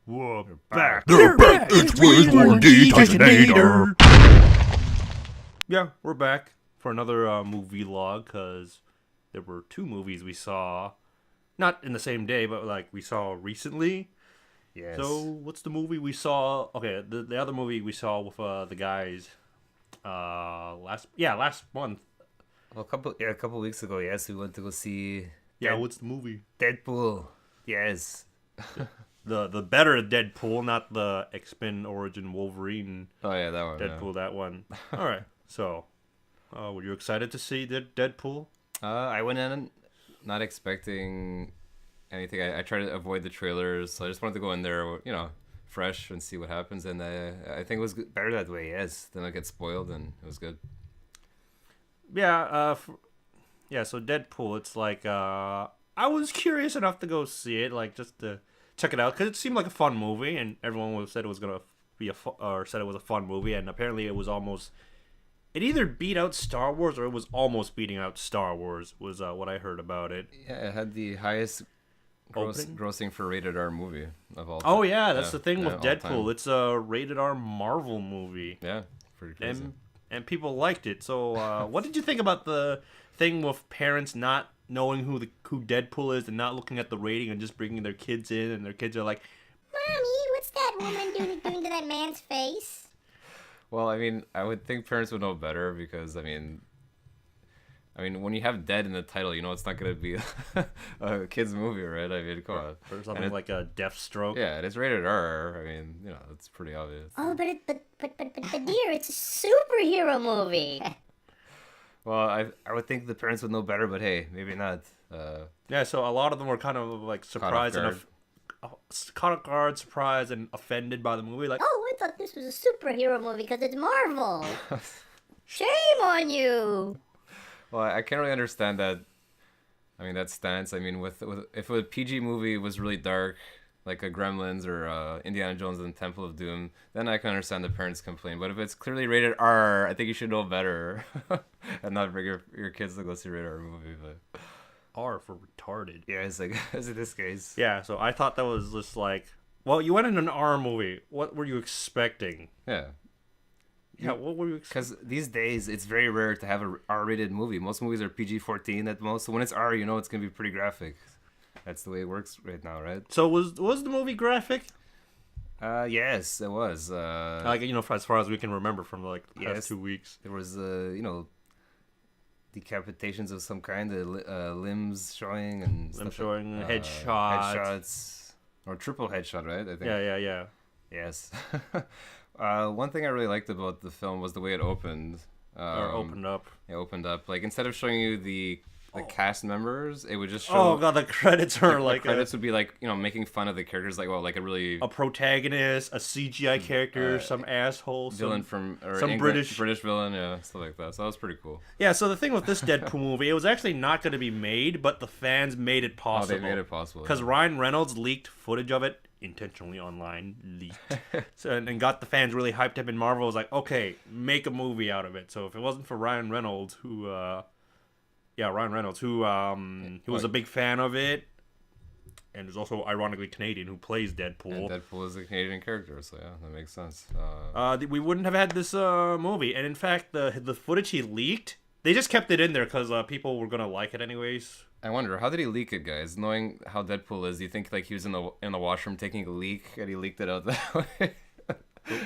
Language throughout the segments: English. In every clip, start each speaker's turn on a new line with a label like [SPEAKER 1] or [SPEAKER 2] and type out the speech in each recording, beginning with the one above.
[SPEAKER 1] We're back.
[SPEAKER 2] They're back. It's Wayne Titanator.
[SPEAKER 1] Yeah, we're back for another movie log because there were two movies we saw, not in the same day, but like we saw recently.
[SPEAKER 2] Yes.
[SPEAKER 1] So what's the movie we saw? Okay, the other movie we saw with the guys last month.
[SPEAKER 2] Well, a couple weeks ago, yes, we went to go see.
[SPEAKER 1] Yeah, what's the movie?
[SPEAKER 2] Deadpool. Yes.
[SPEAKER 1] The better Deadpool, not the X-Men Origin Wolverine
[SPEAKER 2] Oh yeah, that one.
[SPEAKER 1] Deadpool. That one. All right. So, were you excited to see Deadpool?
[SPEAKER 2] I went in not expecting anything. I tried to avoid the trailers, so I just wanted to go in there, fresh and see what happens. And I think it was better that way. Yes, then I get spoiled, and it was good.
[SPEAKER 1] Yeah. So Deadpool. It's like I was curious enough to go see it, like just to check it out, because it seemed like a fun movie, and everyone said it was gonna be said it was a fun movie, and apparently it was almost. It either beat out Star Wars or it was almost beating out Star Wars, was what I heard about it.
[SPEAKER 2] Yeah, it had the highest grossing for rated R movie of all time.
[SPEAKER 1] Oh yeah, that's the thing with
[SPEAKER 2] all
[SPEAKER 1] Deadpool.
[SPEAKER 2] time.
[SPEAKER 1] It's a rated R Marvel movie.
[SPEAKER 2] Yeah, pretty crazy.
[SPEAKER 1] And people liked it. So what did you think about the thing with parents not knowing who Deadpool is and not looking at the rating and just bringing their kids in, and their kids are like,
[SPEAKER 3] Mommy, what's that woman doing to that man's face?
[SPEAKER 2] Well, I mean, I would think parents would know better because, I mean, when you have "dead" in the title, it's not gonna be a kids' movie, right? I mean, come on.
[SPEAKER 1] or something like a Deathstroke.
[SPEAKER 2] Yeah, and it's rated R. I mean, it's pretty obvious.
[SPEAKER 3] Oh, but dear, it's a superhero movie.
[SPEAKER 2] Well, I would think the parents would know better, but hey, maybe not.
[SPEAKER 1] Yeah, so a lot of them were kind of like surprised caught off guard, surprised, and offended by the movie. Like,
[SPEAKER 3] Oh, I thought this was a superhero movie because it's Marvel. Shame on you.
[SPEAKER 2] Well, I can't really understand that. I mean, that stance. I mean, with if a PG movie was really dark, like a Gremlins or Indiana Jones and the Temple of Doom, then I can understand the parents complain. But if it's clearly rated R, I think you should know better and not bring your kids to go see a rated R movie. But
[SPEAKER 1] R for retarded.
[SPEAKER 2] yeah, it's like is it this case?
[SPEAKER 1] Yeah, so I thought that was just like, well, you went in an R movie. What were you expecting?
[SPEAKER 2] Yeah.
[SPEAKER 1] Yeah, what were you expecting?
[SPEAKER 2] Because these days, it's very rare to have a R-rated movie. Most movies are PG-14 at most. So when it's R, it's going to be pretty graphic. That's the way it works right now, right?
[SPEAKER 1] So was the movie graphic?
[SPEAKER 2] Yes, it was.
[SPEAKER 1] Like, as far as we can remember from like the past 2 weeks.
[SPEAKER 2] There was, decapitations of some kind, limbs showing and
[SPEAKER 1] Them
[SPEAKER 2] stuff.
[SPEAKER 1] showing
[SPEAKER 2] headshots. Or triple headshot, right? I think.
[SPEAKER 1] Yeah.
[SPEAKER 2] Yes. One thing I really liked about the film was the way it opened.
[SPEAKER 1] Or opened up.
[SPEAKER 2] It opened up. Like, instead of showing you the cast members, it would just show...
[SPEAKER 1] Oh, God, the credits are
[SPEAKER 2] the credits would be, like, making fun of the characters. Like, like a really...
[SPEAKER 1] a protagonist, a CGI character, some asshole,
[SPEAKER 2] villain from... Or
[SPEAKER 1] some
[SPEAKER 2] British villain, yeah, stuff like that. So that was pretty cool.
[SPEAKER 1] Yeah, so the thing with this Deadpool movie, it was actually not going to be made, but the fans made it possible.
[SPEAKER 2] Oh, they made it possible.
[SPEAKER 1] Because Ryan Reynolds leaked footage of it, intentionally online, leaked. and got the fans really hyped up, and Marvel was like, okay, make a movie out of it. So if it wasn't for Ryan Reynolds, who was a big fan of it, and is also ironically Canadian, who plays Deadpool.
[SPEAKER 2] And Deadpool is a Canadian character, so yeah, that makes sense.
[SPEAKER 1] We wouldn't have had this movie. And in fact, the footage he leaked, they just kept it in there because people were gonna like it anyways.
[SPEAKER 2] I wonder, how did he leak it, guys? Knowing how Deadpool is, do you think like he was in the washroom taking a leak and he leaked it out that way?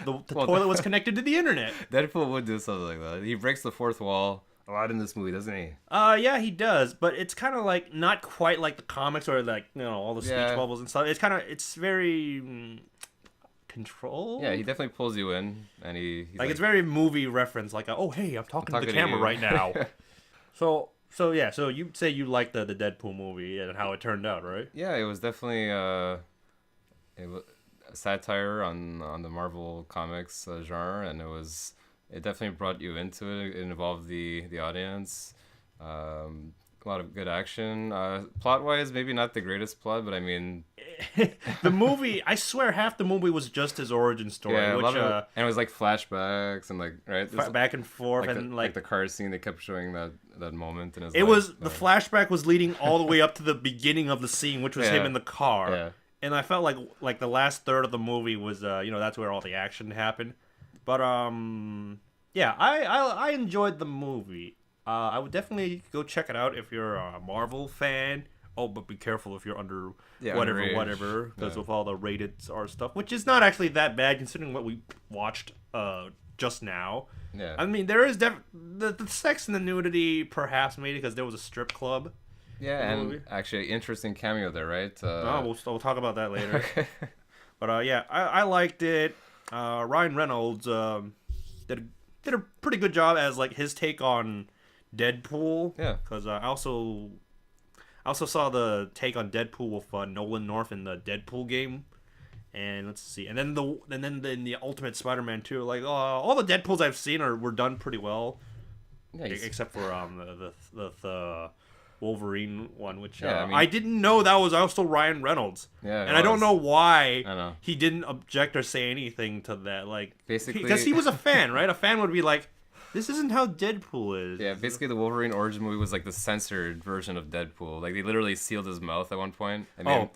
[SPEAKER 1] The toilet was connected to the internet.
[SPEAKER 2] Deadpool would do something like that. He breaks the fourth wall a lot in this movie, doesn't he?
[SPEAKER 1] Yeah, he does, but it's kind of like not quite like the comics or like all the speech bubbles and stuff. It's very controlled.
[SPEAKER 2] Yeah, he definitely pulls you in, and he's like
[SPEAKER 1] it's very movie reference. Like, oh hey, I'm talking to the camera right now. So you'd say you liked the Deadpool movie and how it turned out, right?
[SPEAKER 2] Yeah, it was definitely a satire on the Marvel comics genre, and it definitely brought you into it. It involved the audience. A lot of good action. Plot-wise, maybe not the greatest plot, but I mean...
[SPEAKER 1] the movie, I swear half the movie was just his origin story.
[SPEAKER 2] Yeah,
[SPEAKER 1] which,
[SPEAKER 2] and it was like flashbacks and like, right?
[SPEAKER 1] Back and forth.
[SPEAKER 2] Like the car scene, they kept showing that moment in his
[SPEAKER 1] life.
[SPEAKER 2] Was...
[SPEAKER 1] The flashback was leading all the way up to the beginning of the scene, which was him in the car.
[SPEAKER 2] Yeah.
[SPEAKER 1] and I felt like the last third of the movie was that's where all the action happened. But yeah, I enjoyed the movie. I would definitely go check it out if you're a Marvel fan. Oh, but be careful if you're under whatever, because of all the rated R stuff, which is not actually that bad considering what we watched just now.
[SPEAKER 2] Yeah.
[SPEAKER 1] I mean, there is the sex and the nudity, perhaps maybe because there was a strip club.
[SPEAKER 2] Yeah, and actually, interesting cameo there, right?
[SPEAKER 1] We'll talk about that later. But yeah, I liked it. Ryan Reynolds did a pretty good job as like his take on Deadpool.
[SPEAKER 2] Yeah.
[SPEAKER 1] Because I also saw the take on Deadpool with Nolan North in the Deadpool game. And let's see, and then in the Ultimate Spider-Man 2, like all the Deadpools I've seen were done pretty well, except for the Wolverine one, which I didn't know that was also Ryan Reynolds.
[SPEAKER 2] Yeah,
[SPEAKER 1] and I don't know why
[SPEAKER 2] I know.
[SPEAKER 1] he didn't object or say anything to that. Like
[SPEAKER 2] basically,
[SPEAKER 1] because he was a fan, right? A fan would be like, "This isn't how Deadpool is."
[SPEAKER 2] Yeah, basically the Wolverine origin movie was like the censored version of Deadpool. Like they literally sealed his mouth at one point and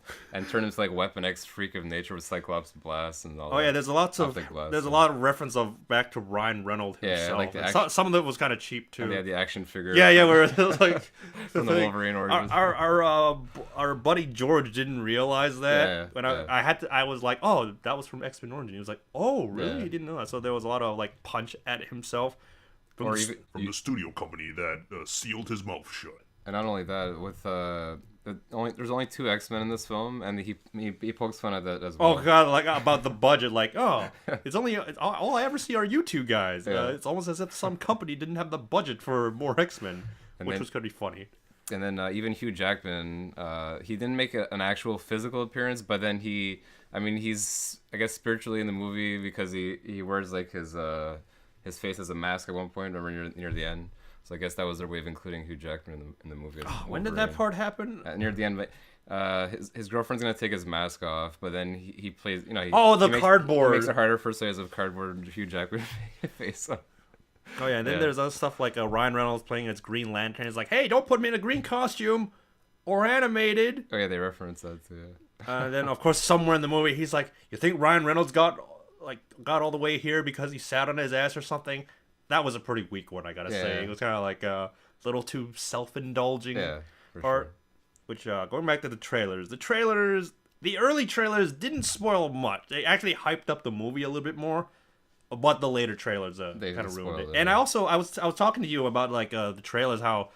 [SPEAKER 2] turned him to like Weapon X freak of nature with Cyclops blast and all.
[SPEAKER 1] Oh yeah, there's a lot of reference back to Ryan Reynolds himself.
[SPEAKER 2] Yeah, like
[SPEAKER 1] some of it was kind of cheap too.
[SPEAKER 2] And they had the action figure.
[SPEAKER 1] Yeah, where it was like
[SPEAKER 2] from the Wolverine origin.
[SPEAKER 1] Our buddy George didn't realize that.
[SPEAKER 2] Yeah,
[SPEAKER 1] I was like, oh, that was from X-Men Origin. He was like, oh, really? He didn't know that. So there was a lot of like punch at himself.
[SPEAKER 4] From the studio company that sealed his mouth shut.
[SPEAKER 2] And not only that, with there's only 2 X-Men in this film, and he pokes fun at that as well.
[SPEAKER 1] Oh god, like about the budget, like it's all I ever see are you two guys. It's almost as if some company didn't have the budget for more X-Men, which was gonna be funny.
[SPEAKER 2] And then even Hugh Jackman, he didn't make an actual physical appearance, but then he's I guess spiritually in the movie because he wears like his face as a mask at one point, remember near the end. So I guess that was their way of including Hugh Jackman in the movie.
[SPEAKER 1] When did that part happen?
[SPEAKER 2] Near the end, his girlfriend's gonna take his mask off, but then he plays,
[SPEAKER 1] cardboard.
[SPEAKER 2] He makes it harder for size of cardboard Hugh Jackman face on.
[SPEAKER 1] Oh yeah, and then there's other stuff like Ryan Reynolds playing as Green Lantern. He's like, hey, don't put me in a green costume or animated.
[SPEAKER 2] Oh yeah, they reference that too. Yeah.
[SPEAKER 1] Then of course somewhere in the movie he's like, you think Ryan Reynolds got all the way here because he sat on his ass or something? That was a pretty weak one, I gotta say. It was kind of like a little too self-indulging part. Sure. Which going back to the early trailers didn't spoil much. They actually hyped up the movie a little bit more, but the later trailers kind of ruined it. And I was talking to you about like the trailers, how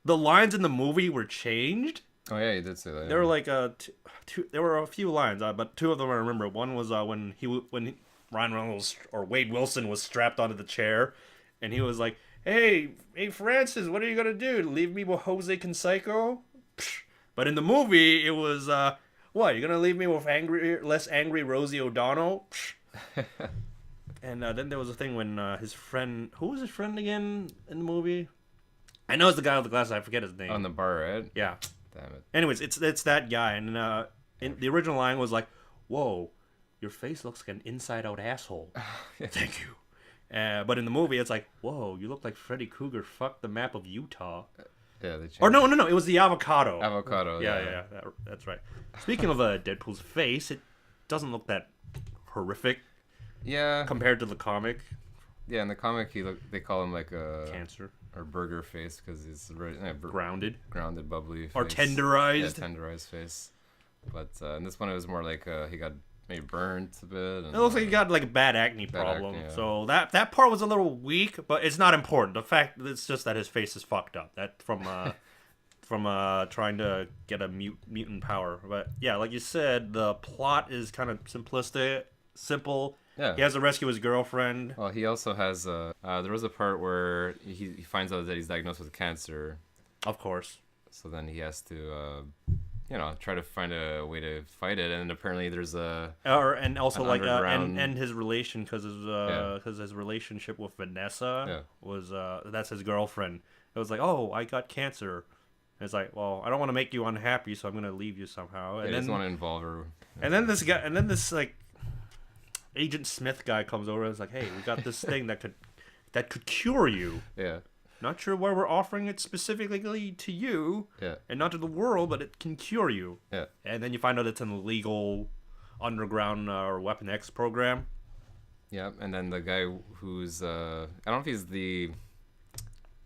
[SPEAKER 1] the lines in the movie were changed.
[SPEAKER 2] Oh yeah, you did say that. Yeah.
[SPEAKER 1] There were like there were a few lines, but 2 of them I remember. One was when Ryan Reynolds or Wade Wilson was strapped onto the chair, and he was like, "Hey, Francis, what are you gonna do? Leave me with Jose Canseco?" But in the movie, it was, "What? You're gonna leave me with less angry Rosie O'Donnell?" And then there was a thing when his friend, who was his friend again in the movie? I know it's the guy with the glasses. I forget his name.
[SPEAKER 2] On the bar, right?
[SPEAKER 1] Yeah.
[SPEAKER 2] Damn it.
[SPEAKER 1] Anyways, it's that guy, and in the original line was like, "Whoa, your face looks like an inside-out asshole." Thank you. But in the movie, it's like, "Whoa, you look like Freddy Krueger fucked the map of Utah."
[SPEAKER 2] Yeah, they changed.
[SPEAKER 1] Or no, it was the avocado.
[SPEAKER 2] Avocado.
[SPEAKER 1] Yeah, that's right. Speaking of Deadpool's face, it doesn't look that horrific.
[SPEAKER 2] Yeah.
[SPEAKER 1] Compared to the comic.
[SPEAKER 2] Yeah, in the comic, they call him like a
[SPEAKER 1] cancer
[SPEAKER 2] or burger face because he's
[SPEAKER 1] grounded,
[SPEAKER 2] bubbly, face.
[SPEAKER 1] Or tenderized.
[SPEAKER 2] Yeah, tenderized face. But in this one, it was more like he got maybe burnt a bit. And,
[SPEAKER 1] it looks like he got like a bad acne problem. Yeah. So that part was a little weak, but it's not important. The fact it's just that his face is fucked up. That from trying to get a mutant power. But yeah, like you said, the plot is kind of simple.
[SPEAKER 2] Yeah.
[SPEAKER 1] He has to rescue his girlfriend.
[SPEAKER 2] Well, he also has there was a part where he finds out that he's diagnosed with cancer.
[SPEAKER 1] Of course.
[SPEAKER 2] So then he has to try to find a way to fight it, and apparently there's
[SPEAKER 1] and also like and his relation because his relationship with Vanessa was that's his girlfriend. It was like, oh, I got cancer. And it's like, well, I don't want to make you unhappy, so I'm gonna leave you somehow. And
[SPEAKER 2] he doesn't want to involve her.
[SPEAKER 1] And then this like Agent Smith guy comes over and is like, hey, we got this thing that could cure you.
[SPEAKER 2] Yeah.
[SPEAKER 1] Not sure why we're offering it specifically to you
[SPEAKER 2] Yeah.
[SPEAKER 1] and not to the world, but it can cure you.
[SPEAKER 2] Yeah.
[SPEAKER 1] And then you find out it's an illegal underground or Weapon X program.
[SPEAKER 2] Yeah. And then the guy who's I don't know if he's the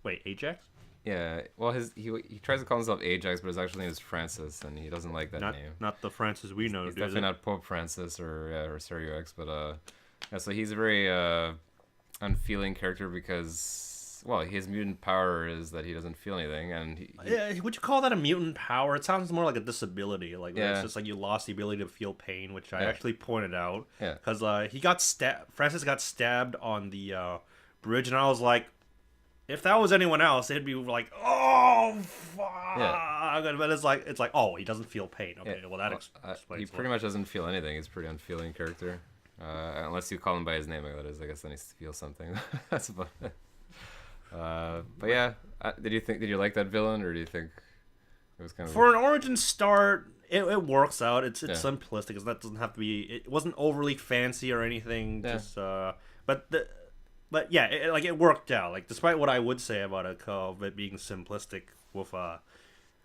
[SPEAKER 1] Wait, Ajax?
[SPEAKER 2] yeah. Well, he tries to call himself Ajax, but his actual name is Francis, and he doesn't like that
[SPEAKER 1] Not
[SPEAKER 2] name.
[SPEAKER 1] not the Francis we know.
[SPEAKER 2] He's
[SPEAKER 1] is
[SPEAKER 2] definitely
[SPEAKER 1] it?
[SPEAKER 2] not Pope Francis or Serio X, but yeah. So he's a very unfeeling character because his mutant power is that he doesn't feel anything, and
[SPEAKER 1] Yeah, would you call that a mutant power? It sounds more like a disability. Like
[SPEAKER 2] Yeah.
[SPEAKER 1] it's just like you lost the ability to feel pain, which I
[SPEAKER 2] Yeah.
[SPEAKER 1] actually pointed out.
[SPEAKER 2] Yeah.
[SPEAKER 1] Because he got stabbed. Francis got stabbed on the bridge, and I was like, if that was anyone else, it'd be like, oh fuck.
[SPEAKER 2] Yeah.
[SPEAKER 1] But it's like, oh, he doesn't feel pain. Okay,
[SPEAKER 2] Yeah.
[SPEAKER 1] well that
[SPEAKER 2] he
[SPEAKER 1] explains.
[SPEAKER 2] pretty much doesn't feel anything. He's a pretty unfeeling character. Unless you call him by his name, that is. I guess then he feels something. That's about it. But yeah, did you like that villain, or do you think it was kind of
[SPEAKER 1] For an origin start, it works out. It's
[SPEAKER 2] Yeah.
[SPEAKER 1] simplistic, because that doesn't have to be. It wasn't overly fancy or anything.
[SPEAKER 2] Yeah.
[SPEAKER 1] Just but yeah, it worked out. Like, despite what I would say about it, of it being simplistic with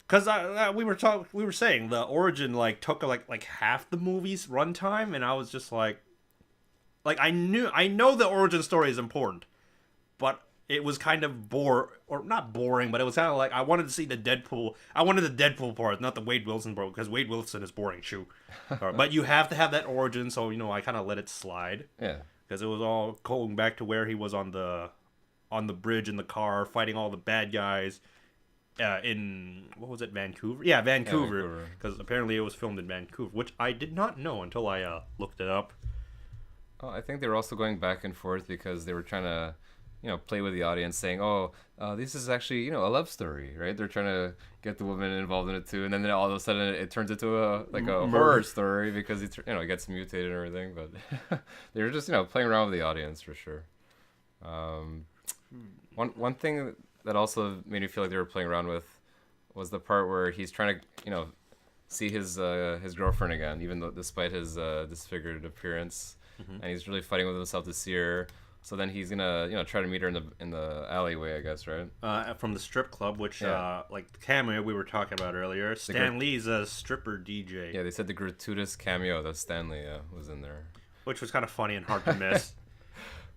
[SPEAKER 1] because we were saying the origin took like half the movie's runtime, and I was just like I know the origin story is important, but it was kind of not boring, but it was kind of like I wanted to see the Deadpool. I wanted the Deadpool part, not the Wade Wilson part, because Wade Wilson is boring. Shoot, but you have to have that origin, so I kind of let it slide.
[SPEAKER 2] Yeah.
[SPEAKER 1] Because it was all going back to where he was on the bridge in the car fighting all the bad guys in, what was it, Vancouver? Yeah, Vancouver. Because apparently it was filmed in Vancouver, which I did not know until I looked it up.
[SPEAKER 2] Oh, I think they were also going back and forth because they were trying to, play with the audience, saying, this is actually, a love story, right? They're trying to get the woman involved in it too, and then all of a sudden it turns into a horror story because it gets mutated and everything. But they were just playing around with the audience for sure. One thing that also made me feel like they were playing around with was the part where he's trying to see his girlfriend again, even though despite his disfigured appearance, and he's really fighting with himself to see her. So then he's gonna try to meet her in the alleyway, I guess, right?
[SPEAKER 1] From the strip club, which
[SPEAKER 2] Yeah.
[SPEAKER 1] like the cameo we were talking about earlier. Stan Lee's a stripper DJ.
[SPEAKER 2] Yeah, they said the gratuitous cameo that Stanley was in there.
[SPEAKER 1] Which was kind of funny and hard to miss.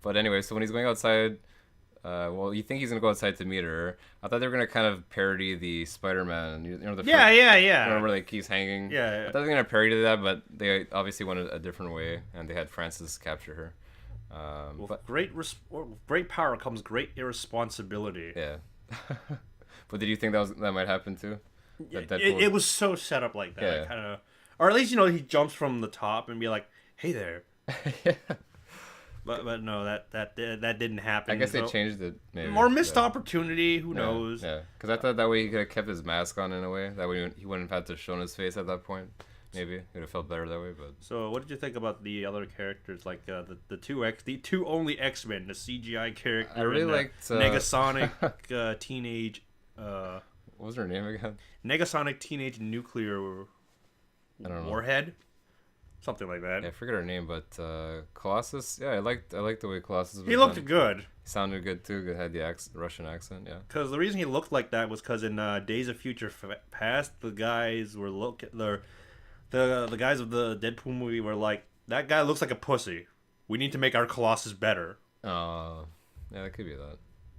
[SPEAKER 2] But anyway, so when he's going outside, you think he's gonna go outside to meet her. I thought they were gonna kind of parody the Spider-Man, the
[SPEAKER 1] yeah.
[SPEAKER 2] remember, like, he's hanging.
[SPEAKER 1] Yeah.
[SPEAKER 2] I thought they were gonna parody that, but they obviously went a different way, and they had Francis capture her.
[SPEAKER 1] With great power comes great irresponsibility.
[SPEAKER 2] Yeah. But did you think that might happen too?
[SPEAKER 1] It was so set up like that.
[SPEAKER 2] Yeah.
[SPEAKER 1] Kind of, or at least he jumps from the top and be like, "Hey there."
[SPEAKER 2] Yeah.
[SPEAKER 1] But no, that didn't happen.
[SPEAKER 2] I guess they
[SPEAKER 1] So,
[SPEAKER 2] changed it. Maybe.
[SPEAKER 1] more missed
[SPEAKER 2] Yeah.
[SPEAKER 1] opportunity. Who knows?
[SPEAKER 2] Yeah, because I thought that way he could have kept his mask on in a way. That way he wouldn't have had to show his face at that point. Maybe it would have felt better that way. But
[SPEAKER 1] So, what did you think about the other characters, like the two only X-Men, the CGI character?
[SPEAKER 2] I really
[SPEAKER 1] and,
[SPEAKER 2] liked
[SPEAKER 1] Negasonic teenage.
[SPEAKER 2] What was her name again?
[SPEAKER 1] Negasonic teenage nuclear
[SPEAKER 2] I don't know.
[SPEAKER 1] warhead, something like that.
[SPEAKER 2] Yeah, I forget her name, but Colossus. Yeah, I liked the way Colossus was
[SPEAKER 1] He looked
[SPEAKER 2] done.
[SPEAKER 1] good.
[SPEAKER 2] He sounded good too. Had the Russian accent. Yeah.
[SPEAKER 1] Because the reason he looked like that was because in Days of Future Past, the guys were the guys of the Deadpool movie were like, that guy looks like a pussy. We need to make our Colossus better.
[SPEAKER 2] Yeah, that could be that.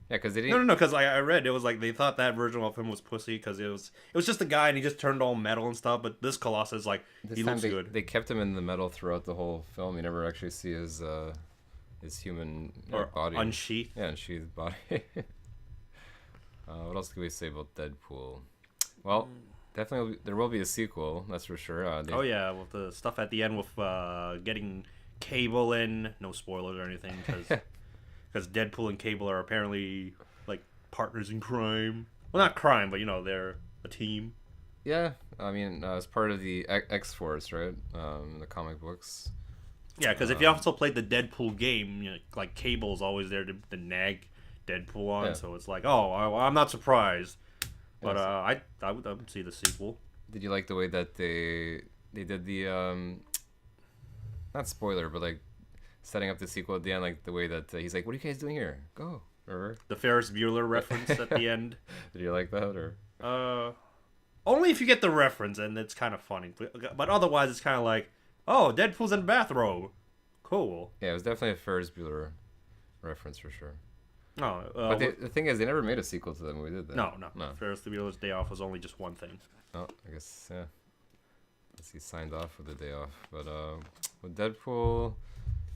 [SPEAKER 2] Yeah, because they didn't.
[SPEAKER 1] No, because I read it was like they thought that version of him was pussy because it was just a guy and he just turned all metal and stuff. But this Colossus, like, he looks good.
[SPEAKER 2] They kept him in the metal throughout the whole film. You never actually see his human body.
[SPEAKER 1] Unsheathed.
[SPEAKER 2] Yeah, unsheathed body. What else can we say about Deadpool? Well, definitely there will be a sequel. That's for sure.
[SPEAKER 1] Oh yeah, with the stuff at the end with getting Cable in. No spoilers or anything because Deadpool and Cable are apparently like partners in crime. Well, not crime, but they're a team.
[SPEAKER 2] Yeah, I mean, as part of the X-Force, right? In the comic books.
[SPEAKER 1] Yeah, because if you also played the Deadpool game, like Cable's always there to nag Deadpool on,
[SPEAKER 2] Yeah.
[SPEAKER 1] so it's like, I'm not surprised. But
[SPEAKER 2] Yes.
[SPEAKER 1] I would see the sequel.
[SPEAKER 2] Did you like the way that they did the not spoiler, but like setting up the sequel at the end, like the way that he's like, "What are you guys doing here? Go!" Remember?
[SPEAKER 1] The Ferris Bueller reference at the end.
[SPEAKER 2] Did you like that or?
[SPEAKER 1] Only if you get the reference, and it's kind of funny. But otherwise, it's kind of like, oh, Deadpool's in a bathrobe. Cool.
[SPEAKER 2] Yeah, it was definitely a Ferris Bueller reference for sure.
[SPEAKER 1] No,
[SPEAKER 2] But the thing is, they never made a sequel to that movie, did they?
[SPEAKER 1] no.
[SPEAKER 2] No.
[SPEAKER 1] Ferris Bueller's Day Off was only just one thing.
[SPEAKER 2] Oh, I guess, yeah. Guess he signed off with the day off. But with Deadpool,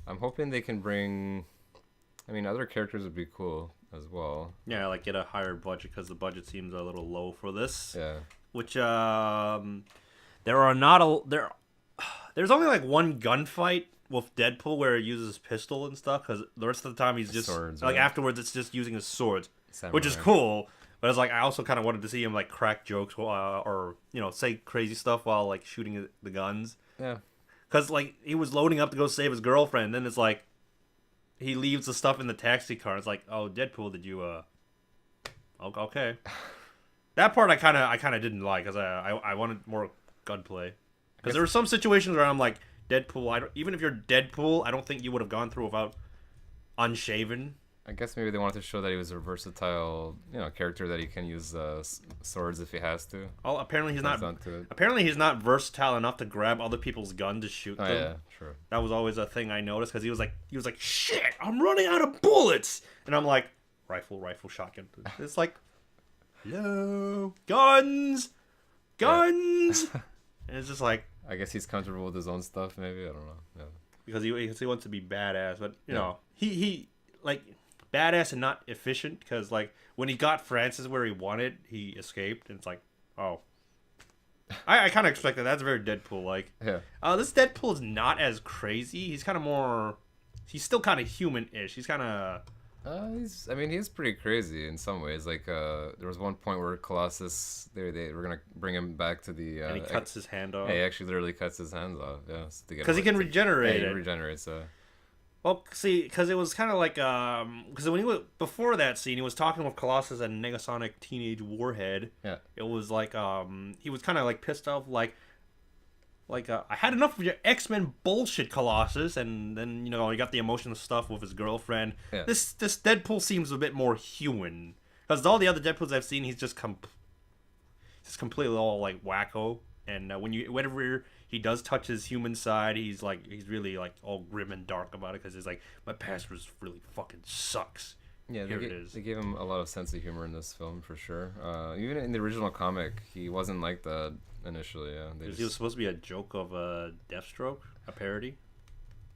[SPEAKER 2] I'm hoping they can bring... I mean, other characters would be cool as well.
[SPEAKER 1] Yeah, like get a higher budget, because the budget seems a little low for this.
[SPEAKER 2] Yeah.
[SPEAKER 1] Which, there are not a... There's only like one gunfight with Deadpool where he uses his pistol and stuff, because the rest of the time he's just...
[SPEAKER 2] Swords,
[SPEAKER 1] like,
[SPEAKER 2] right?
[SPEAKER 1] afterwards, it's just using his swords.
[SPEAKER 2] Samurai.
[SPEAKER 1] Which is cool. But it's like, I also kind of wanted to see him, like, crack jokes or, you know, say crazy stuff while, like, shooting the guns.
[SPEAKER 2] Yeah.
[SPEAKER 1] Because, like, he was loading up to go save his girlfriend. Then it's like, he leaves the stuff in the taxi car. It's like, oh, Deadpool, did you, okay. That part I kind of didn't like, because I wanted more gunplay. Because there were some situations where I'm like, Deadpool, even if you're Deadpool, I don't think you would have gone through without unshaven.
[SPEAKER 2] I guess maybe they wanted to show that he was a versatile, character, that he can use swords if he has to.
[SPEAKER 1] Oh, apparently he's not.
[SPEAKER 2] Comes down to it.
[SPEAKER 1] Apparently he's not versatile enough to grab other people's gun to shoot
[SPEAKER 2] Oh
[SPEAKER 1] them.
[SPEAKER 2] yeah, sure.
[SPEAKER 1] That was always a thing I noticed, because he was like, shit, I'm running out of bullets, and I'm like, rifle, shotgun. It's like, hello, guns. And it's just like,
[SPEAKER 2] I guess he's comfortable with his own stuff. Maybe, I don't know. Yeah.
[SPEAKER 1] because he wants to be badass, but you know, he like badass and not efficient, because like when he got Francis where he wanted, he escaped, and it's like, oh, I kind of expected that's very Deadpool like.
[SPEAKER 2] Yeah.
[SPEAKER 1] This Deadpool is not as crazy. He's kind of more. He's still kind of human-ish. He's kind of.
[SPEAKER 2] He's pretty crazy in some ways. Like, there was one point where Colossus, they were gonna bring him back to the.
[SPEAKER 1] And he cuts his hand off.
[SPEAKER 2] Yeah, he actually literally cuts his hands off. Yeah.
[SPEAKER 1] Because he can regenerate
[SPEAKER 2] Yeah,
[SPEAKER 1] it.
[SPEAKER 2] he regenerates.
[SPEAKER 1] Well, see, because it was kind of like, because when he was before that scene, he was talking with Colossus and Negasonic Teenage Warhead.
[SPEAKER 2] Yeah.
[SPEAKER 1] It was like, he was kind of like pissed off, like, I had enough of your X-Men bullshit, Colossus, and then he got the emotional stuff with his girlfriend.
[SPEAKER 2] Yeah.
[SPEAKER 1] This Deadpool seems a bit more human, because all the other Deadpools I've seen, he's just completely all like wacko, and whenever he does touch his human side, he's really like all grim and dark about it, because he's like, my past was really fucking sucks.
[SPEAKER 2] Yeah,
[SPEAKER 1] Here it is.
[SPEAKER 2] They gave him a lot of sense of humor in this film for sure. Even in the original comic, he wasn't like that initially. Yeah,
[SPEAKER 1] He was supposed to be a joke of Deathstroke, a parody.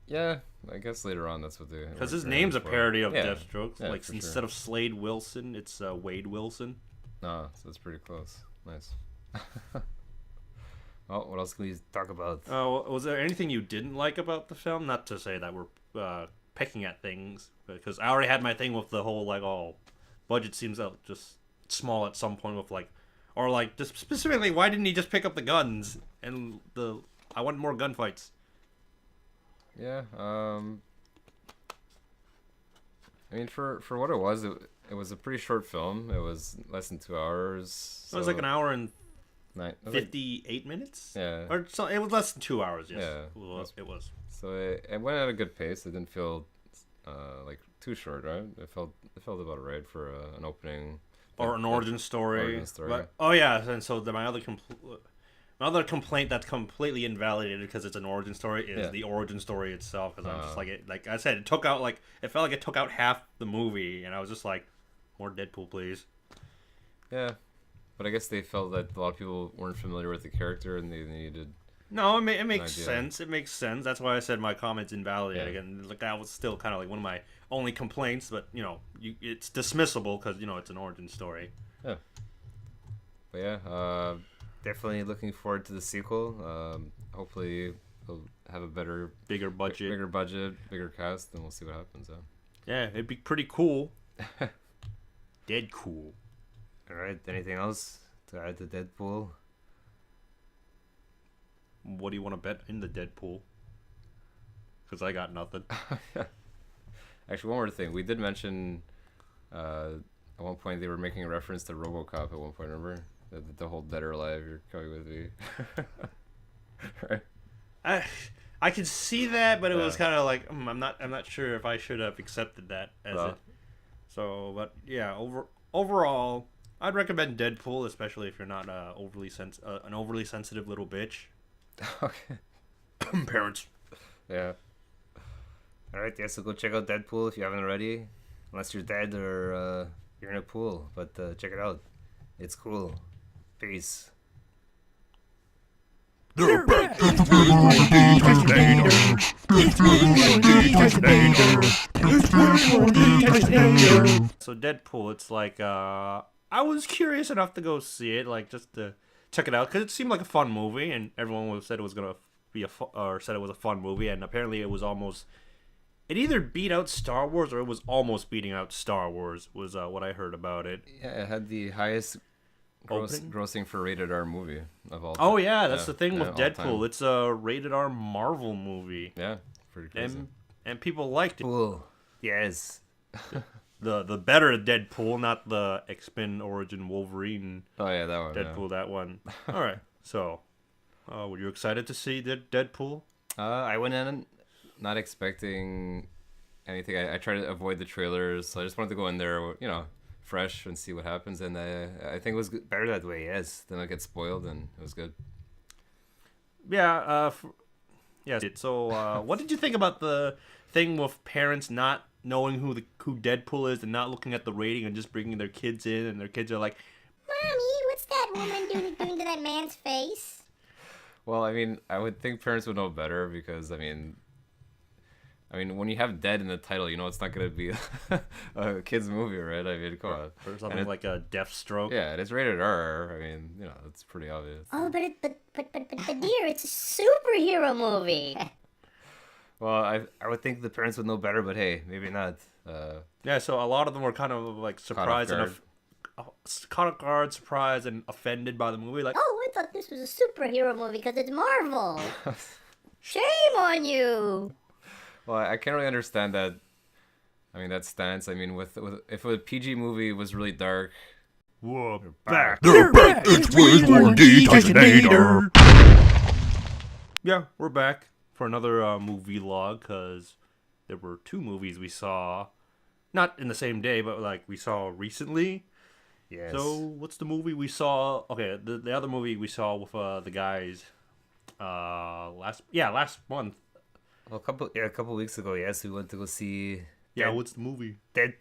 [SPEAKER 2] Yeah, I guess later on that's what they.
[SPEAKER 1] Because his name's a parody of Deathstroke.
[SPEAKER 2] Yeah,
[SPEAKER 1] like
[SPEAKER 2] for
[SPEAKER 1] instead
[SPEAKER 2] sure.
[SPEAKER 1] of Slade Wilson, it's Wade Wilson.
[SPEAKER 2] So it's pretty close. Nice. Oh, what else can we talk about?
[SPEAKER 1] Was there anything you didn't like about the film? Not to say that we're picking at things, because I already had my thing with the whole like, budget seems just small at some point with like, or like just specifically, why didn't he just pick up the guns and I want more gunfights.
[SPEAKER 2] Yeah. I mean, for what it was a pretty short film. It was less than 2 hours.
[SPEAKER 1] It was like an hour and
[SPEAKER 2] it was
[SPEAKER 1] 58 minutes.
[SPEAKER 2] Yeah.
[SPEAKER 1] Or so it was less than 2 hours. Yes.
[SPEAKER 2] Yeah.
[SPEAKER 1] It was.
[SPEAKER 2] So it went at a good pace. It didn't feel like too short, right? It felt about right for an opening.
[SPEAKER 1] Or an origin story.
[SPEAKER 2] Origin story.
[SPEAKER 1] But, oh yeah, and so my other complaint that's completely invalidated because it's an origin story is the origin story itself. Because I'm just like I said, it felt like it took out half the movie, and I was just like, more Deadpool, please.
[SPEAKER 2] Yeah, but I guess they felt that a lot of people weren't familiar with the character, and they needed.
[SPEAKER 1] No, it makes sense. It makes sense. That's why I said my comment's invalidated.
[SPEAKER 2] Yeah.
[SPEAKER 1] And like that was still kind of like one of my only complaints, but it's dismissible because it's an origin story.
[SPEAKER 2] Yeah. But yeah, definitely looking forward to the sequel. Hopefully, we'll have a
[SPEAKER 1] bigger budget,
[SPEAKER 2] bigger cast, and we'll see what happens.
[SPEAKER 1] Yeah, it'd be pretty cool. Dead cool.
[SPEAKER 2] All right. Anything else to add to Deadpool?
[SPEAKER 1] What do you want to bet in the Deadpool? Because I got nothing.
[SPEAKER 2] Actually, one more thing. We did mention at one point they were making a reference to RoboCop at one point. Remember the whole "Dead or Alive, you're coming with me." Right.
[SPEAKER 1] I could see that, but it was kind of like I'm not sure if I should have accepted that as it. So, but yeah, overall, I'd recommend Deadpool, especially if you're not an overly sensitive little bitch.
[SPEAKER 2] Okay.
[SPEAKER 1] Parents.
[SPEAKER 2] Yeah. All right. Yeah. So go check out Deadpool if you haven't already, unless you're dead or you're in a pool. But check it out. It's cool. Peace.
[SPEAKER 4] They're back. It's
[SPEAKER 1] So Deadpool, it's like I was curious enough to go see it, like just to check it out, because it seemed like a fun movie, and everyone said it was gonna be or said it was a fun movie, and apparently it was almost. It either beat out Star Wars or it was almost beating out Star Wars. Was what I heard about it.
[SPEAKER 2] Yeah, it had the highest
[SPEAKER 1] Opening?
[SPEAKER 2] grossing for rated R movie of all time.
[SPEAKER 1] Oh yeah, that's the thing with
[SPEAKER 2] all
[SPEAKER 1] Deadpool.
[SPEAKER 2] time.
[SPEAKER 1] It's a rated R Marvel movie,
[SPEAKER 2] Yeah, pretty crazy.
[SPEAKER 1] and people liked it.
[SPEAKER 2] Cool. Yes.
[SPEAKER 1] The better Deadpool, not the X-Men Origin Wolverine
[SPEAKER 2] Oh yeah, that one.
[SPEAKER 1] Deadpool. That one. All right. So, were you excited to see Deadpool?
[SPEAKER 2] I went in not expecting anything. I tried to avoid the trailers, so I just wanted to go in there, fresh and see what happens. And I think it was better that way. Yes, then I get spoiled, and it was good.
[SPEAKER 1] Yeah. Yes. So, what did you think about the thing with parents not knowing who Deadpool is and not looking at the rating and just bringing their kids in, and their kids are like,
[SPEAKER 3] Mommy, what's that woman doing to that man's face?
[SPEAKER 2] Well, I mean, I would think parents would know better because I mean, when you have "dead" in the title, it's not gonna be a kids movie, right? I mean, come on.
[SPEAKER 1] or something like a Deathstroke.
[SPEAKER 2] Yeah, and it's rated R. I mean, it's pretty obvious.
[SPEAKER 3] Oh, but dear, it's a superhero movie.
[SPEAKER 2] Well, I would think the parents would know better, but hey, maybe not.
[SPEAKER 1] Yeah. So a lot of them were kind of like surprised and caught off guard, surprised and offended by the movie. Like,
[SPEAKER 3] Oh, I thought this was a superhero movie because it's Marvel. Shame on you.
[SPEAKER 2] Well, I can't really understand that. I mean, that stance. I mean, with if a PG movie was really dark.
[SPEAKER 1] whoa, back.
[SPEAKER 4] They're back. It's with more detonator.
[SPEAKER 1] Yeah, we're back for another movie log because there were two movies we saw, not in the same day, but like we saw recently.
[SPEAKER 2] Yes.
[SPEAKER 1] So what's the movie we saw? Okay, the other movie we saw with the guys last month.
[SPEAKER 2] Well, a couple weeks ago, yes, we went to go see.
[SPEAKER 1] Yeah, what's the movie?
[SPEAKER 2] Dead